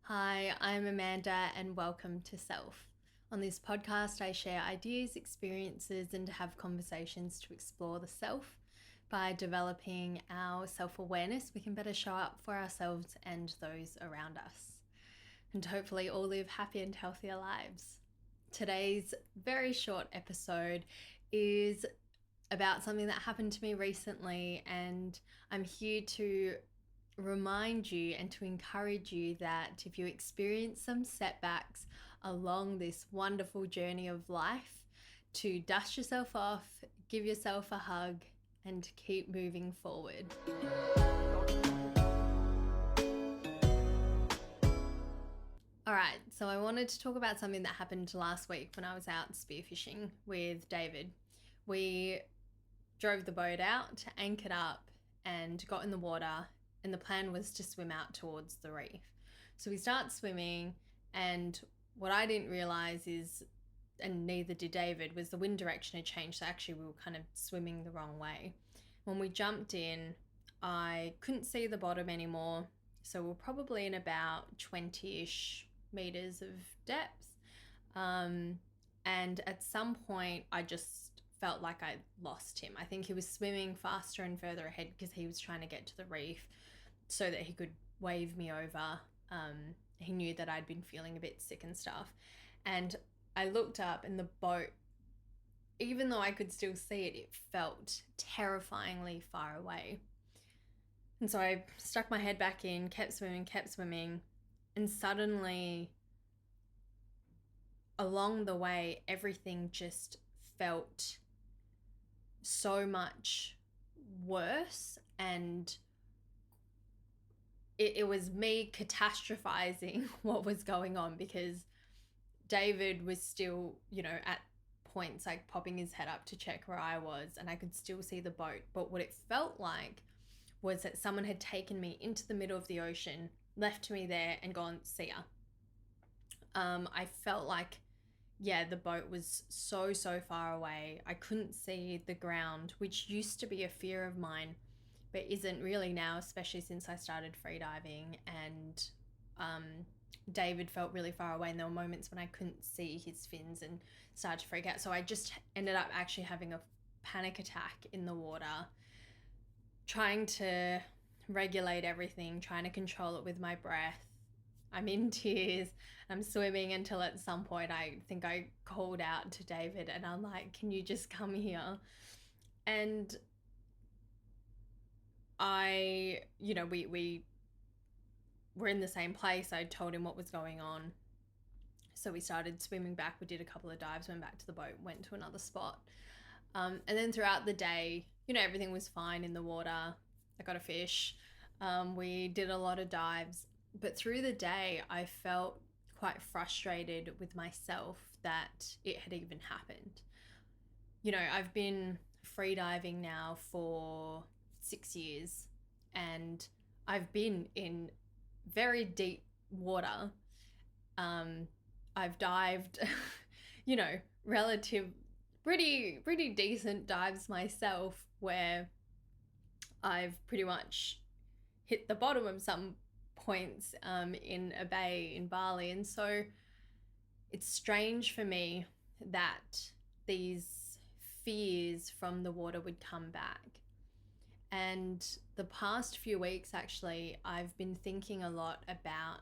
Hi, I'm Amanda and welcome to Self. On this podcast, I share ideas, experiences, and have conversations to explore the self. By developing our self-awareness, we can better show up for ourselves and those around us, and hopefully all live happy and healthier lives. Today's very short episode is about something that happened to me recently, and I'm here to remind you and to encourage you that if you experience some setbacks along this wonderful journey of life, to dust yourself off, give yourself a hug, and keep moving forward. All right, so I wanted to talk about something that happened last week when I was out spearfishing with David. We drove the boat out, anchored up, and got in the water, and the plan was to swim out towards the reef. So we start swimming, and what I didn't realize is, and neither did David, was the wind direction had changed. So actually we were kind of swimming the wrong way. When we jumped in, I couldn't see the bottom anymore. So we're probably in about 20-ish meters of depth. And at some point I just felt like I lost him. I think he was swimming faster and further ahead because he was trying to get to the reef so that he could wave me over. He knew that I'd been feeling a bit sick and stuff. And I looked up and the boat, even though I could still see it, it felt terrifyingly far away. And so I stuck my head back in, kept swimming, and suddenly along the way, everything just felt so much worse, and it was me catastrophizing what was going on, because David was still, at points like popping his head up to check where I was, and I could still see the boat. But what it felt like was that someone had taken me into the middle of the ocean, left me there, and gone, see ya. I felt like, the boat was so far away. I couldn't see the ground, which used to be a fear of mine, but isn't really now, especially since I started freediving. And David felt really far away, and there were moments when I couldn't see his fins and started to freak out. So I just ended up actually having a panic attack in the water, trying to regulate everything, trying to control it with my breath. I'm in tears. I'm swimming until at some point I think I called out to David and I'm like, can you just come here? And we were in the same place. I told him what was going on. So we started swimming back. We did a couple of dives, went back to the boat, went to another spot. And then throughout the day, everything was fine in the water. I got a fish. We did a lot of dives. But through the day, I felt quite frustrated with myself that it had even happened. I've been freediving now for 6 years, and I've been in very deep water. I've dived, pretty decent dives myself, where I've pretty much hit the bottom of some points in a bay in Bali. And so it's strange for me that these fears from the water would come back. And the past few weeks, actually, I've been thinking a lot about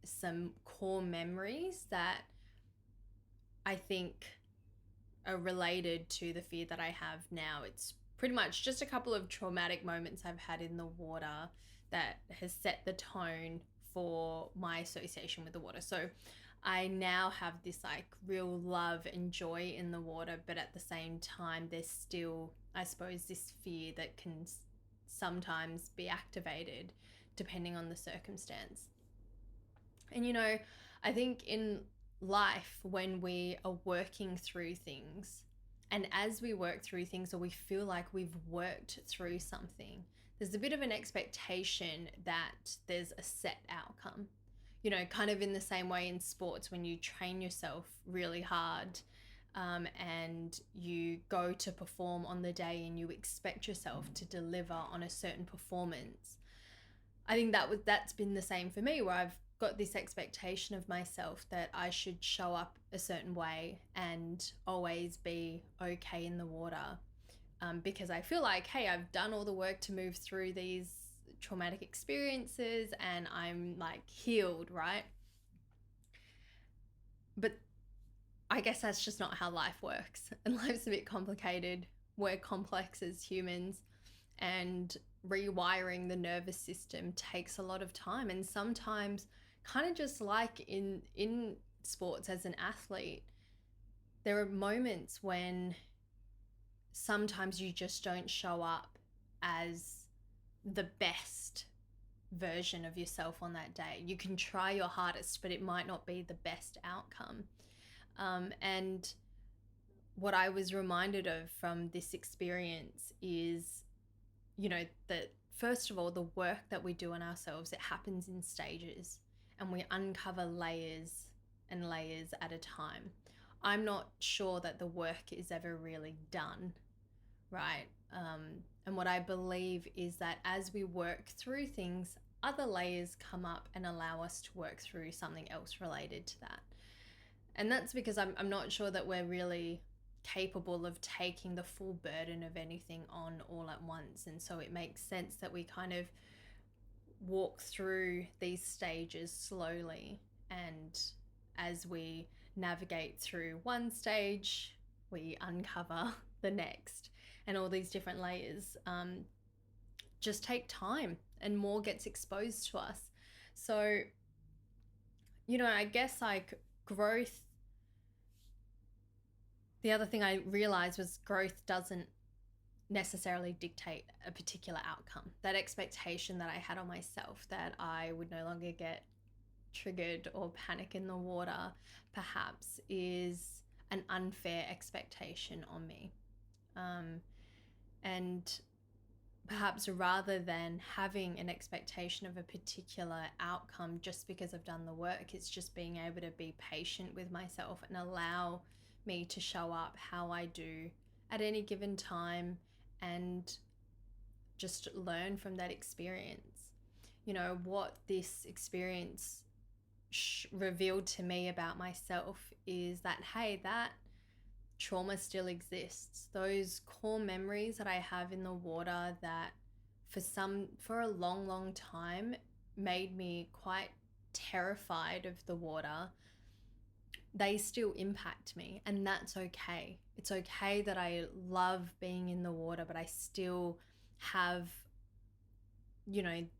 some core memories that I think are related to the fear that I have now. It's pretty much just a couple of traumatic moments I've had in the water that has set the tone for my association with the water. So I now have this real love and joy in the water, but at the same time, there's still, I suppose, this fear that can sometimes be activated depending on the circumstance. And, I think in life, when we are working through things, and as we work through things, or we feel like we've worked through something, there's a bit of an expectation that there's a set outcome. Kind of in the same way in sports, when you train yourself really hard and you go to perform on the day and you expect yourself to deliver on a certain performance. I think that's been the same for me, where I've got this expectation of myself that I should show up a certain way and always be okay in the water, because I feel like, hey, I've done all the work to move through these traumatic experiences and I'm like healed, right? But I guess that's just not how life works. And life's a bit complicated. We're complex as humans, and rewiring the nervous system takes a lot of time. And sometimes, kind of just like in sports as an athlete, there are moments when sometimes you just don't show up as the best version of yourself on that day. You can try your hardest, but it might not be the best outcome. And what I was reminded of from this experience is, that first of all, the work that we do on ourselves, it happens in stages, and we uncover layers and layers at a time. I'm not sure that the work is ever really done, right? And what I believe is that as we work through things, other layers come up and allow us to work through something else related to that. And that's because I'm not sure that we're really capable of taking the full burden of anything on all at once. And so it makes sense that we kind of walk through these stages slowly. And as we navigate through one stage, we uncover the next. And all these different layers just take time, and more gets exposed to us. So, I guess like growth, the other thing I realized was growth doesn't necessarily dictate a particular outcome. That expectation that I had on myself that I would no longer get triggered or panic in the water, perhaps, is an unfair expectation on me. And perhaps rather than having an expectation of a particular outcome just because I've done the work, it's just being able to be patient with myself and allow me to show up how I do at any given time and just learn from that experience. What this experience revealed to me about myself is that, hey, that trauma still exists. Those core memories that I have in the water that for a long, long time made me quite terrified of the water, they still impact me, and that's okay. It's okay that I love being in the water, but I still have,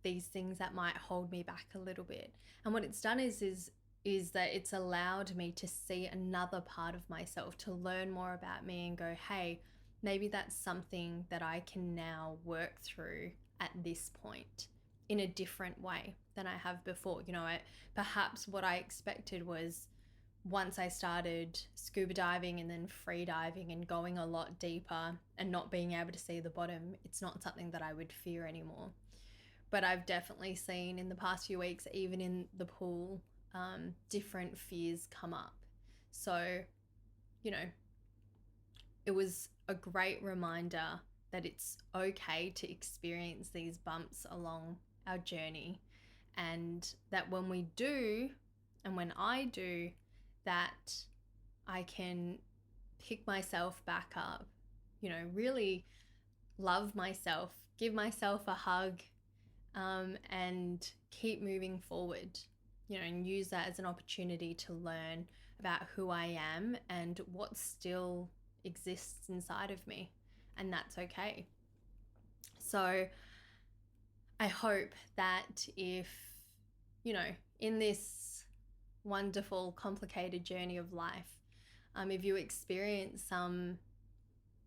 these things that might hold me back a little bit. And what it's done is that it's allowed me to see another part of myself, to learn more about me and go, hey, maybe that's something that I can now work through at this point in a different way than I have before. Perhaps what I expected was, once I started scuba diving and then free diving and going a lot deeper and not being able to see the bottom, it's not something that I would fear anymore. But I've definitely seen in the past few weeks, even in the pool, different fears come up. So, it was a great reminder that it's okay to experience these bumps along our journey, and that when we do, and when I do, that I can pick myself back up, really love myself, give myself a hug, and keep moving forward, and use that as an opportunity to learn about who I am and what still exists inside of me. And that's okay. So I hope that if, in this wonderful, complicated journey of life, if you experience some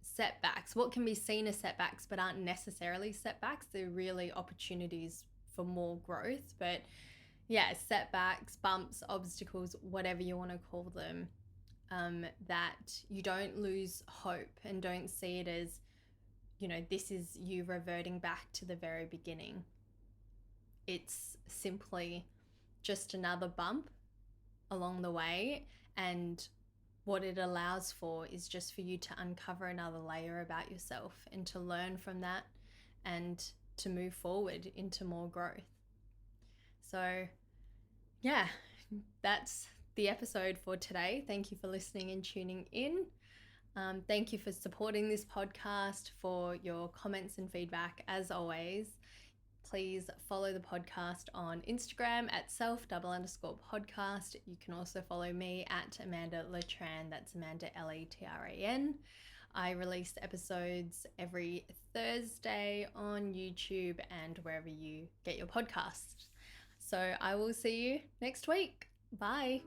setbacks, what can be seen as setbacks but aren't necessarily setbacks, they're really opportunities for more growth. But yeah, setbacks, bumps, obstacles, whatever you want to call them, that you don't lose hope and don't see it as, this is you reverting back to the very beginning. It's simply just another bump along the way, and what it allows for is just for you to uncover another layer about yourself and to learn from that and to move forward into more growth. So yeah, that's the episode for today. Thank you for listening and tuning in. Thank you for supporting this podcast, for your comments and feedback. As always, please follow the podcast on Instagram at self_podcast. You can also follow me at Amanda Letran. That's Amanda Letran. I release episodes every Thursday on YouTube and wherever you get your podcasts. So I will see you next week. Bye.